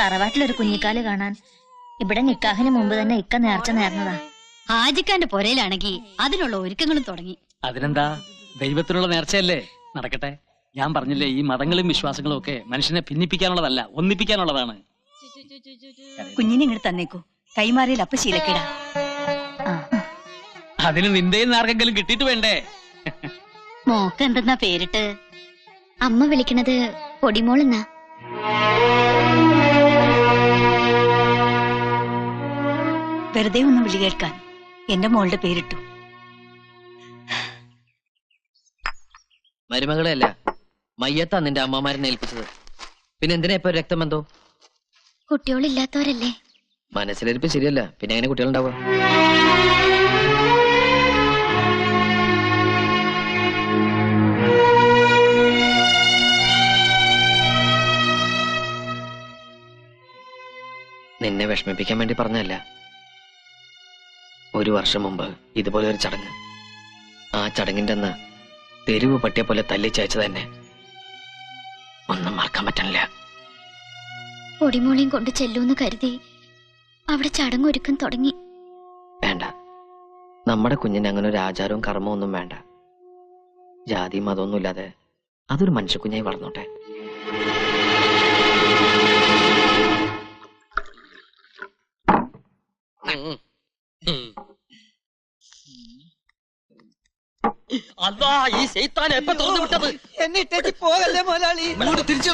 തറവാട്ടിലൊരു കുഞ്ഞിക്കാല് കാണാൻ ഇവിടെ നിക്കാഹിന് മുമ്പ് തന്നെ ഇക്ക നേർച്ച നേർന്നതാ. ഹാജിക്കാന്റെ പുരയിലാണെങ്കിൽ അതിനുള്ള ഒരുക്കങ്ങളും തുടങ്ങി. അതിനെന്താ, ദൈവത്തിനുള്ള നേർച്ചയല്ലേ, നടക്കട്ടെ. ഞാൻ പറഞ്ഞില്ലേ, ഈ മതങ്ങളും വിശ്വാസങ്ങളും ഒക്കെ മനുഷ്യനെ ഭിന്നിപ്പിക്കാനുള്ളതല്ല, ഒന്നിപ്പിക്കാനുള്ളതാണ്. കുഞ്ഞിനെ ഇങ്ങോട്ട് തന്നേക്കൂ, കൈമാറിയാൽ അപ്പ ശീലക്കേടാ. അതിന് നിന്റെയും ആർക്കെങ്കിലും കിട്ടിയിട്ട് വേണ്ടേ? മോക്ക് എന്തെന്നാ പേരിട്ട്? അമ്മ വിളിക്കണത് പൊടിമോളെന്നാ. വെറുതെ ഒന്നും വിളി കേൾക്കാൻ എന്റെ മോളുടെ പേരിട്ടു. മരുമകളെ അല്ല, മയ്യത്താ നിന്റെ അമ്മമാരെ ഏൽപ്പിച്ചത്. പിന്നെ എന്തിനാ ഇപ്പൊ രക്തബന്ധോ? കുട്ടികളില്ലാത്തവരല്ലേ? മനസ്സിലിരിപ്പ് ശരിയല്ല, പിന്നെ എങ്ങനെ കുട്ടികളുണ്ടാവുക? നിന്നെ വിഷമിപ്പിക്കാൻ വേണ്ടി പറഞ്ഞല്ല. ഒരു വർഷം മുമ്പ് ഇതുപോലെ ഒരു ചടങ്ങ്, ആ ചടങ്ങിന്റെ അന്ന് തെരുവ് പട്ടിയെ പോലെ തല്ലിച്ചയച്ചത് തന്നെ ഒന്നും മറക്കാൻ പറ്റണില്ല. പൊടിമോളെയും കൊണ്ട് ചെല്ലൂന്ന് കരുതി അവിടെ ചടങ്ങൊരുക്കം തുടങ്ങി. വേണ്ട, നമ്മുടെ കുഞ്ഞിന് അങ്ങനെ ഒരു ആചാരവും കർമ്മവും ഒന്നും വേണ്ട. ജാതി മതമൊന്നും ഇല്ലാതെ അതൊരു മനുഷ്യക്കുഞ്ഞായി വളർന്നോട്ടെ. അല്ലാ, ഈ ശൈത്താൻ എപ്പോ തുറന്നു വിട്ടത്? എന്നെ ഇട്ടേച്ച് പോകല്ലേ മുതലാളി. തിരിച്ചു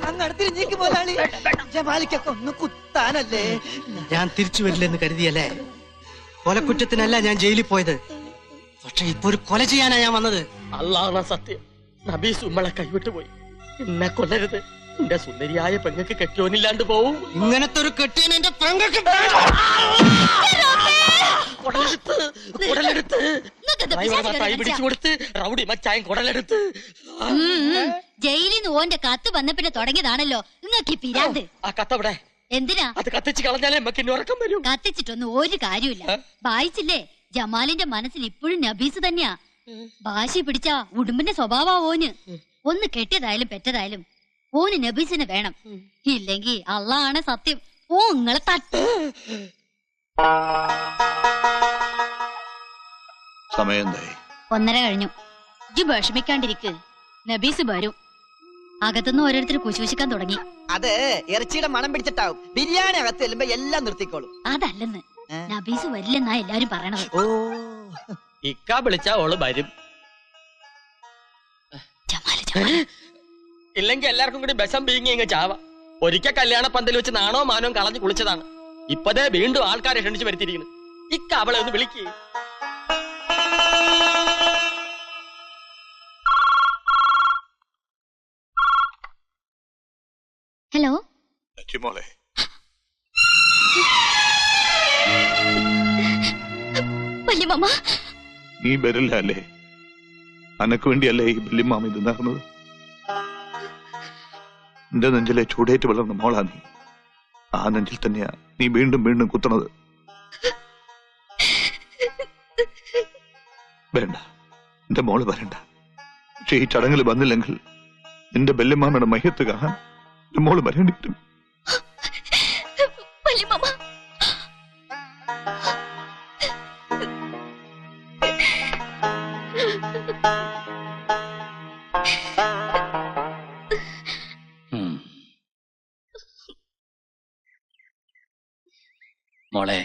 അങ്ങോട്ട് തിരിഞ്ഞേക്ക് മുതലാളി. ജമാലിക്കൊക്കെ ഒന്ന് കുത്താനല്ലേ. ഞാൻ തിരിച്ചു വരില്ലെന്ന് കരുതിയല്ലേ? കൊലക്കുറ്റത്തിനല്ല ഞാൻ ജയിലിൽ പോയത്, പക്ഷെ ഇപ്പൊ ഒരു കൊല ചെയ്യാനാ ഞാൻ വന്നത്. അല്ലാഹ് സത്യം, നബീസ് ഉമ്മളെ കൈവിട്ടു പോയി. എന്നെ കൊല്ലരുത്, എന്റെ സുന്ദരിയായ പെങ്ങൾക്ക് കെട്ടിയോനില്ലാണ്ട് പോവും. ഇങ്ങനത്തെ ഒരു കെട്ടിയൻ എന്റെ പെങ്ങൾക്ക് പിടിച്ചു കൊടുത്ത് റൗഡി മച്ചായൻ കുടലെടുത്ത്. ജയിലിൽ നിന്ന് ഓന്റെ കത്ത് വന്ന പിന്നെ തുടങ്ങിയതാണല്ലോ നിങ്ങൾക്ക് ഈ പിരാന്ത്. ആ കത്തവിടെ എന്തിനാ? അത് കത്തിച്ച് കളഞ്ഞാലേ നമുക്ക് ഇനി ഉറക്കം വരും. കത്തിച്ചിട്ടൊന്നും ഒരു കാര്യമില്ല. വായിച്ചില്ലേ, ജമാലിന്റെ മനസ്സിൽ ഇപ്പോഴും നബീസ് തന്നെയാ. ഭാഷി പിടിച്ച ഉടുമ്പിന്റെ സ്വഭാവ ഓന്. ഒന്ന് കെട്ടിയതായാലും പെറ്റതായാലും ഓന് നബീസിനെ വേണം. ഇല്ലെങ്കി അള്ളാണ് സത്യം, ഓ നിങ്ങളെ തട്ട്. സമയം 1:30 കഴിഞ്ഞു. ഇജ്ജ് വിഷമിക്കാണ്ടിരിക്ക്, നബീസ് വരും. അകത്തുനിന്ന് ഓരോരുത്തർ കുശൂശിക്കാൻ തുടങ്ങി. അത് ഇറച്ചിയുടെ മണം പിടിച്ചിട്ടാവും. ബിരിയാണി അകത്ത് ചെല്ലുമ്പോ എല്ലാം നിർത്തിക്കോളും. അതല്ലെന്ന്, നബീസ് വരില്ലെന്നാ എല്ലാരും പറയണത്. ഓ, ഇക്ക വിളിച്ചാ ഓള് വരും. ഇല്ലെങ്കി എല്ലാവർക്കും കൂടി ബസം പീങ്ങി ഇങ്ങ് ചാവ. ഒരിക്കൽ കല്യാണ പന്തൽ വെച്ച് നാണോ മാനോ കളഞ്ഞു കുളിച്ചതാണ്. ഇപ്പതേ വീണ്ടും ആൾക്കാരെ ക്ഷണിച്ചു വരുത്തിയിരിക്കുന്നു. ഇക്ക അവളെ ഒന്ന് വിളിക്ക്. ഹലോ മോളെ, വല്യമ്മ. നീ വരില്ല അല്ലേ? അനക്ക് വേണ്ടിയല്ലേ ഈ വല്യമ്മാമ ഇത് നടന്നത്? എന്റെ നെഞ്ചിലെ ചൂടേറ്റ് വളർന്ന മോളാ നീ. ആ നെഞ്ചിൽ തന്നെയാ നീ വീണ്ടും വീണ്ടും കുത്തണത്. വേണ്ട, എന്റെ മോള് വരണ്ട. പക്ഷെ ഈ ചടങ്ങിൽ വന്നില്ലെങ്കിൽ നിന്റെ വല്യമ്മാമയുടെ മയ്യത്ത് കാണാൻ എന്റെ മോള് വരേണ്ടി വരും. മോളെ,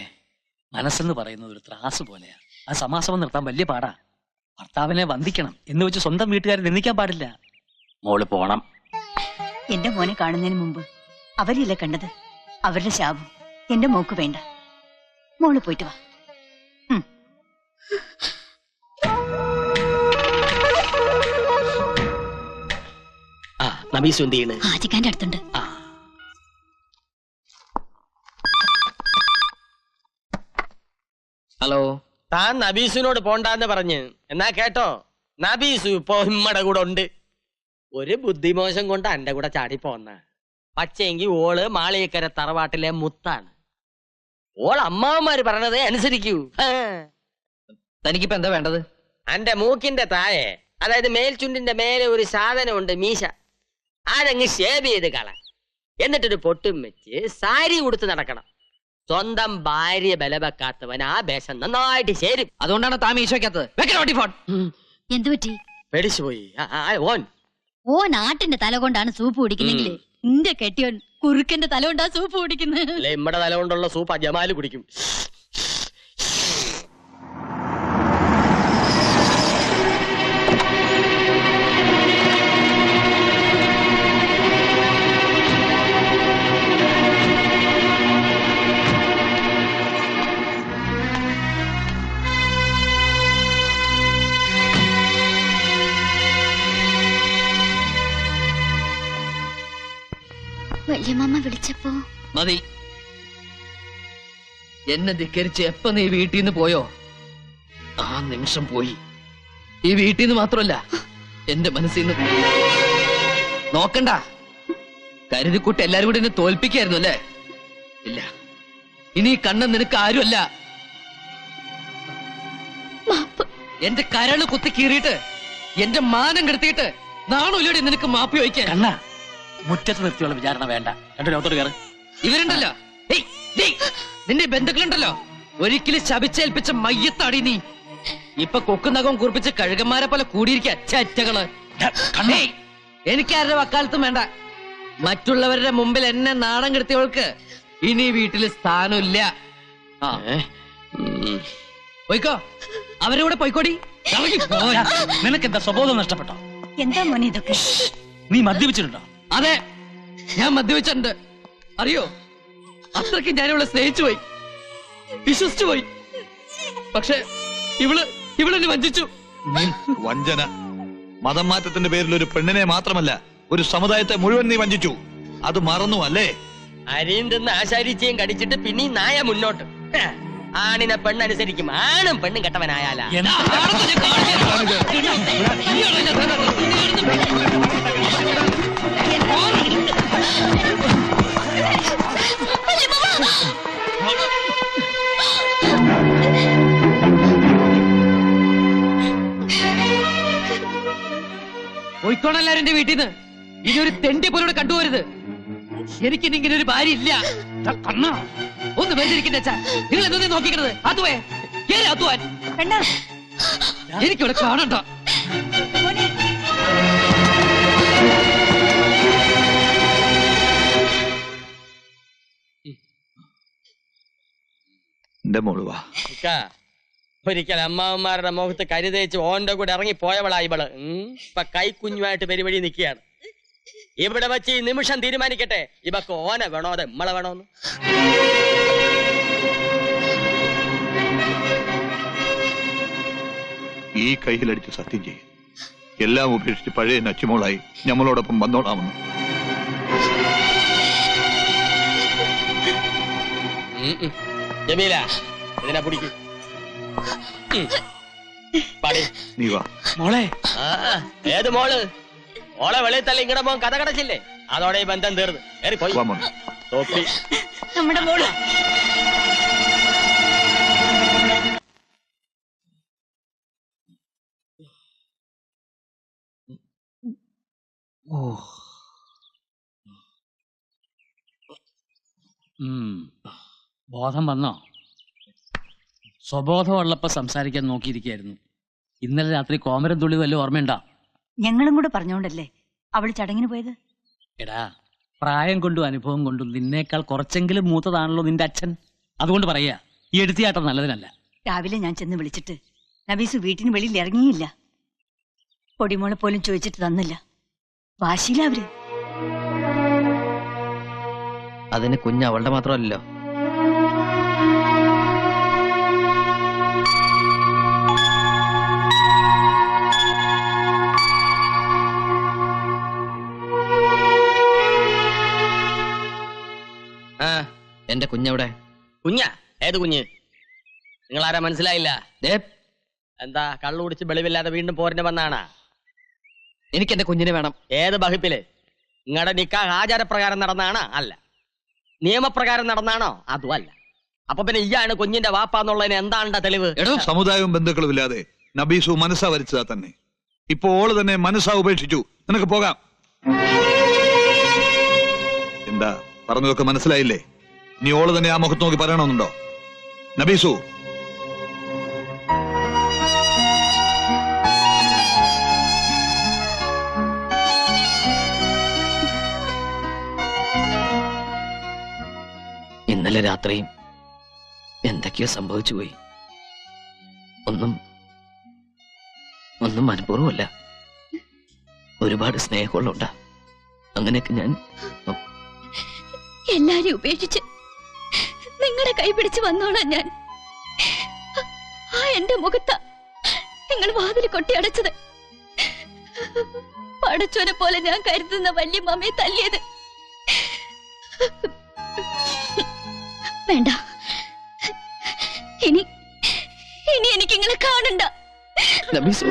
മനസ്സെന്ന് പറയുന്നത് ഒരു ത്രാസ് പോലെയാ. ആ സമാസമം നിർത്താൻ വലിയ പാടാ. ഭർത്താവിനെ വന്ദിക്കണം എന്ന് വെച്ച് സ്വന്തം വീട്ടുകാരെ നിന്ദിക്കാൻ പാടില്ല. മോള് പോണം. എന്റെ മോനെ കാണുന്നതിന് മുമ്പ് അവരില്ല കണ്ടത്. അവരുടെ ശാപം എന്റെ മോക്ക് വേണ്ട. മോള് പോയിട്ട് വാ. നബീസ് എന്ത് ചെയ്യണ്? ഹാജിക്കാന്റെ അടുത്തുണ്ട്. ഹലോ, താൻ നബീസിനോട് പോണ്ടാന്ന് പറഞ്ഞ് എന്നാ കേട്ടോ. നബീസു ഇപ്പൊ ഉമ്മയുടെ കൂടെ ഉണ്ട്. ഒരു ബുദ്ധിമോശം കൊണ്ട് എന്റെ കൂടെ ചാടി പോന്ന. പക്ഷേങ്കി ഓള് മാളിയക്കര തറവാട്ടിലെ മുത്താണ്. ഓൾ അമ്മാവന്മാര് പറഞ്ഞതേ അനുസരിക്കൂ. തനിക്കിപ്പോ എന്താ വേണ്ടത്? എന്റെ മൂക്കിന്റെ താഴെ, അതായത് മേൽചുണ്ടിന്റെ മേലെ ഒരു സാധനമുണ്ട്, മീശ. അതങ്ങ് ഷേവ് ചെയ്ത് കള. എന്നിട്ടൊരു പൊട്ടും വെച്ച് സാരി ഉടുത്ത് നടക്കണം. സ്വന്തം ഭാര്യ ബലവെക്കാത്തവൻ ആ വേഷം നന്നായിട്ട് ചേരും. അതുകൊണ്ടാണ് താൻ ഈശോയ്ക്കകത്ത് ഫോൺ. എന്തു പറ്റി? പേടിച്ചുപോയി. ഓ നാട്ടിന്റെ തല കൊണ്ടാണ് സൂപ്പ് കുടിക്കുന്നെങ്കിൽ നിന്റെ കെട്ടിയോൻ കുറുക്കന്റെ തല കൊണ്ടാ സൂപ്പ് കുടിക്കുന്നത്. അല്ലെ ഇമ്മടെ തല കൊണ്ടുള്ള സൂപ്പ് ജമാല് കുടിക്കും. വല്യമ്മ വിളിച്ചപ്പോ മതി. എന്നെ ധിക്കരിച്ച് എപ്പ നീ വീട്ടിൽ നിന്ന് പോയോ ആ നിമിഷം പോയി. ഈ വീട്ടിൽ നിന്ന് മാത്രമല്ല എന്റെ മനസ്സിൽ നിന്ന്. നോക്കണ്ട, കരുതിക്കൂട്ട് എല്ലാരും കൂടി എന്നെ തോൽപ്പിക്കായിരുന്നു അല്ലേ? ഇല്ല, ഇനി കണ്ണൻ നിനക്ക് ആരുമല്ല. എന്റെ കരള് കുത്തി കീറിയിട്ട് എന്റെ മാനം കെടുത്തിയിട്ട് നാണുല്ലടി നിനക്ക് മാപ്പി വയ്ക്കാൻ. കണ്ണ മുറ്റത്ത് നിർത്തിയുള്ള വിചാരണ വേണ്ട. രണ്ടു ലോകത്തോട് കയറ്. ഇവരുണ്ടല്ലോ, നിന്റെ ബന്ധുക്കളുണ്ടല്ലോ, ഒരിക്കലും ശപിച്ചേൽപ്പിച്ച മയ്യത്താടി നീ. ഇപ്പൊ കൊക്കുന്നകം കുറിപ്പിച്ച് കഴുകന്മാരെ പോലെ കൂടിയിരിക്കുക ചെറ്റകള്. എനിക്കാരുടെ വക്കാലത്തും വേണ്ട. മറ്റുള്ളവരുടെ മുമ്പിൽ എന്നെ നാണം കെടുത്തിയവൾക്ക് ഇനി വീട്ടില് സ്ഥാനമില്ല. പോയിക്കോ, അവരുടെ കൂടെ പോയിക്കോടി. നിനക്കെന്താ സ്വബോധം നഷ്ടപ്പെട്ടോ? എന്താ മോനെ ഇതൊക്കെ? നീ മദ്യപിച്ചിട്ടുണ്ടോ? അതെ, ഞാൻ മദ്യപിച്ചിട്ടുണ്ട്. അറിയോ, അത്രയ്ക്ക് ഞാനിവളെ സ്നേഹിച്ചു പോയി, വിശ്വസിച്ചു പോയി. പക്ഷെ ഇവളെന്നെ വഞ്ചിച്ചു. വഞ്ചന, മതം മാറ്റത്തിന്റെ പേരിൽ ഒരു പെണ്ണിനെ മാത്രമല്ല ഒരു സമുദായത്തെ മുഴുവൻ നീ വഞ്ചിച്ചു. അത് മറന്നു അല്ലേ? അരിയും തിന്ന് ആശാരിച്ചയും കടിച്ചിട്ട് പിന്നെ നായ മുന്നോട്ട്. ആണിനെ പെണ്ണനുസരിക്കും. ആണും പെണ്ണും കെട്ടവനായാലാ. പോയിക്കോണെല്ലാരും എന്റെ വീട്ടിൽ നിന്ന്. ഇനി ഒരു തെണ്ടി പോലോട് കണ്ടുപോരുത്. എനിക്കിനി ഇങ്ങനെ ഒരു ഭാര്യ ഇല്ല. കണ്ണ ഒന്ന് വെച്ചിരിക്കുന്ന നിങ്ങൾ എന്തോ നോക്കിക്കണത്? അതുവേ അതുവാൻ എനിക്കിവിടെ കാണണ്ട. എന്റെ മോളുവാ. ഒരിക്കൽ അമ്മാവന്മാരുടെ മുഖത്ത് കരുതേച്ച് ഓന്റെ കൂടെ ഇറങ്ങി പോയവളാ ഇവള്. ഇപ്പൊ കൈക്കുഞ്ഞുമായിട്ട് പെരുവഴി നിൽക്കുകയാണ്. ഇവിടെ വെച്ച് ഈ നിമിഷം തീരുമാനിക്കട്ടെ, ഇവക്ക് ഓനെ വേണോ അതെ ഇമ്മളെ വേണോന്ന്. ഈ കൈയിലടിച്ച് സത്യം ചെയ്യും. എല്ലാം ഉപേക്ഷിച്ച് പഴയ നച്ചുമോളായി ഞമ്മളോടൊപ്പം വന്നോളാമെന്ന്. ജമീല, ഇതിനെ പിടിക്ക്. നീ വാ മോളെ. ഏത് മോള്? ഓളെ വെളിയിൽ തള്ളി ഇങ്ങടെ മോൻ കഥ കടച്ചില്ലേ? അതോടെ ഈ ബന്ധം തീർന്നു. പോയി തോപ്പി നമ്മുടെ മോള്. ബോധം വന്നോ? സ്വബോധമുള്ളപ്പോ സംസാരിക്കാൻ നോക്കിയിരിക്കായിരുന്നു. ഇന്നലെ രാത്രി കോമരം തുള്ളി വല്ല ഓർമ്മയുണ്ടാ? ഞങ്ങളും കൂടെ പറഞ്ഞോണ്ടല്ലേ അവള് ചടങ്ങിന് പോയത്. എടാ, പ്രായം കൊണ്ടും അനുഭവം കൊണ്ടും നിന്നേക്കാൾ കുറച്ചെങ്കിലും മൂത്തതാണല്ലോ നിന്റെ അച്ഛൻ. അതുകൊണ്ട് പറയാ, ഈ എടുത്തിയാട്ടം നല്ലതിനല്ല. രാവിലെ ഞാൻ ചെന്ന് വിളിച്ചിട്ട് നബീസ് വീട്ടിന് വെളിയിൽ ഇറങ്ങിയില്ല. പൊടിമോളെ പോലും ചോദിച്ചിട്ട് തന്നില്ല. വാശിയില്ല അവര്. അതിന് കുഞ്ഞ് അവളുടെ മാത്രമല്ലല്ലോ. എന്റെ കുഞ്ഞവിടെ. കുഞ്ഞാ? ഏത് കുഞ്ഞ്? നിങ്ങളാരാ മനസ്സിലായില്ല? എന്താ കള്ളു കുടിച്ച് വെളിവില്ലാതെ വീണ്ടും പോരിന് വന്നാണാ? എനിക്ക് എന്റെ കുഞ്ഞിനെ വേണം. ഏത് ബഹിപ്പില്? നിങ്ങളുടെ നിക്കാഹ് ആചാരപ്രകാരം നടന്നാണോ? അല്ല. നിയമപ്രകാരം നടന്നാണോ? അതും അല്ല. അപ്പൊ പിന്നെ ഇയാണ് കുഞ്ഞിന്റെ വാപ്പാന്നുള്ളതിന് എന്താണ്ട തെളിവ്? സമുദായവും ബന്ധുക്കളും ഇല്ലാതെ നബീസു മനസ്സാ വരിച്ചതാ തന്നെ. ഇപ്പൊ ഓള് തന്നെ മനസ്സാ ഉപേക്ഷിച്ചു. നിനക്ക് പോകാം. എന്താ എന്താ പറഞ്ഞതൊക്കെ മനസ്സിലായില്ലേ? നീ ഓള് തന്നെ ആ മുഖത്ത് നോക്കി പറയണമെന്നുണ്ടോ? നബീസു, ഇന്നലെ രാത്രിയും എന്തൊക്കെയോ സംഭവിച്ചു പോയി. ഒന്നും മനഃപൂർവ്വമല്ല. ഒരുപാട് സ്നേഹമുള്ള അങ്ങനെയൊക്കെ ഞാൻ എല്ലാരെയും ഉപേക്ഷിച്ച് നിങ്ങളുടെ കൈ പിടിച്ച് വന്നോളാം ഞാൻ. ആ എന്റെ മുഖത്ത നിങ്ങൾ വാതിൽ കൊട്ടി അടച്ചത്. പടച്ചോനെ പോലെ ഞാൻ കരുതുന്ന വല്യമ്മയെ തല്ലിയത്. വേണ്ട, ഇനി എനിക്ക് നിങ്ങളെ കാണണ്ട. നബീസു